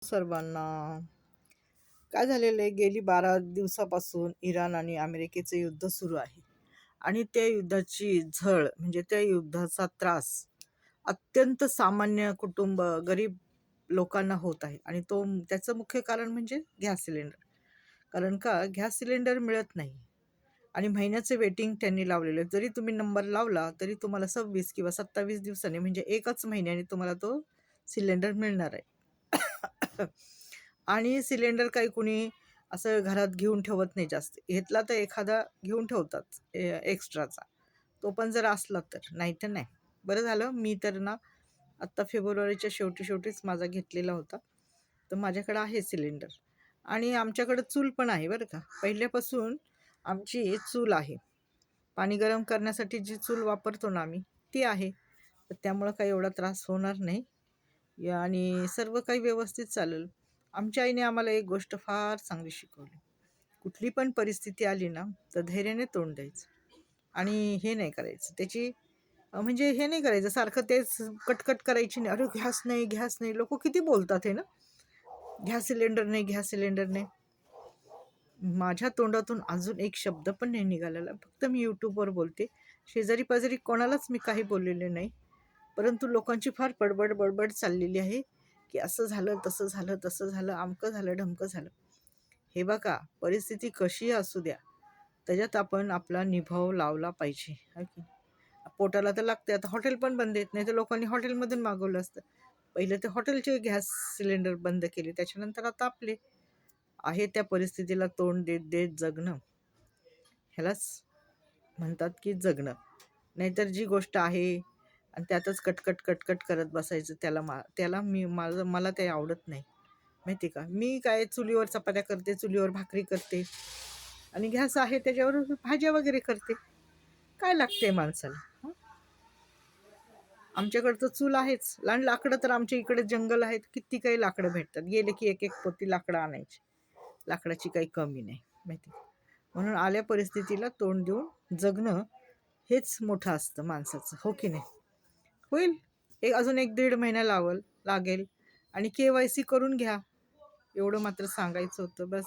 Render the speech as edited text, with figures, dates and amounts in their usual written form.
सर्वांना काय झालेलं आहे, गेली 12 दिवसापासून इराण आणि अमेरिकेचं युद्ध सुरू आहे. आणि त्या युद्धाची झळ म्हणजे त्या युद्धाचा त्रास अत्यंत सामान्य कुटुंब, गरीब लोकांना होत आहे. आणि त्याचं मुख्य कारण म्हणजे गॅस सिलेंडर. कारण का गॅस सिलेंडर मिळत नाही आणि महिन्याचे वेटिंग त्यांनी लावलेलं आहे. जरी तुम्ही नंबर लावला तरी तुम्हाला 26 किंवा 27 दिवसांनी म्हणजे एकच महिन्याने तुम्हाला तो सिलेंडर मिळणार आहे. आणि सिलेंडर काही कुणी असं घरात घेऊन ठेवत नाही जास्त. घेतला तर एखादा घेऊन ठेवतात एक्स्ट्राचा. तो पण जर असला तर, नाही तर नाही. बरं झालं मी तर ना आत्ता फेब्रुवारीच्या शेवटीच माझा घेतलेला होता. तर माझ्याकडं आहे सिलेंडर आणि आमच्याकडं चूल पण आहे बरं का. पहिल्यापासून आमची चूल आहे. पाणी गरम करण्यासाठी जी चूल वापरतो ना आम्ही, ती आहे. तर त्यामुळं काही एवढा त्रास होणार नाही आणि सर्व काही व्यवस्थित चालेल. आमच्या आईने आम्हाला एक गोष्ट फार चांगली शिकवली. कुठली पण परिस्थिती आली ना, तर धैर्याने तोंड द्यायचं आणि हे नाही करायचं. त्याची म्हणजे हे नाही करायचं, सारखं तेच कटकट करायची नाही. "अरे गॅस नाही, गॅस नाही." लोकं किती बोलतात आहे ना, "गॅस सिलेंडर नाही, गॅस सिलेंडर नाही." माझ्या तोंडातून अजून एक शब्द पण नाही निघालेला. फक्त मी YouTubeवर बोलते. शेजारी-पाजारी कोणालाच मी काही बोललेले नाही. परंतु लोकांची फार बडबड चाललेली आहे, की असं झालं, तसं झालं, तसं झालं, अमकं झालं, ढमकं झालं. हे बघा, परिस्थिती कशीही असू द्या, त्याच्यात आपण आपला निभाव लावला पाहिजे, है की नाही? पोटाला तर लागते. आता हॉटेल पण बंद आहेत. नाही तर लोकांनी हॉटेलमधून मागवलं असतं. पहिले ते हॉटेलचे गॅस सिलेंडर बंद केले. त्याच्यानंतर आता आपले. आहे त्या परिस्थितीला तोंड देत देत जगणं, ह्यालाच म्हणतात की जगणं. नाहीतर जी गोष्ट आहे आणि त्यातच कटकट करत बसायचं, त्याला मला ते आवडत नाही. माहिती का, मी काय चुलीवर चपात्या करते, चुलीवर भाकरी करते आणि गॅस आहे त्याच्यावर भाज्या वगैरे करते. काय लागते माणसाला? हं? आमच्याकडं तर चूल आहेच. आणि लाकडं तर आमच्या इकडे जंगल आहेत, किती काही लाकडं भेटतात. गेले की एक पोती लाकडं आणायची. लाकडाची काही कमी नाही, माहिती. म्हणून आल्या परिस्थितीला तोंड देऊन जगणं हेच मोठं असतं माणसाचं, हो की नाही? होईल. अजून 1-1.5 महिना लागेल आणि KYC करून घ्या. एवढं मात्र सांगायचं होतं बस.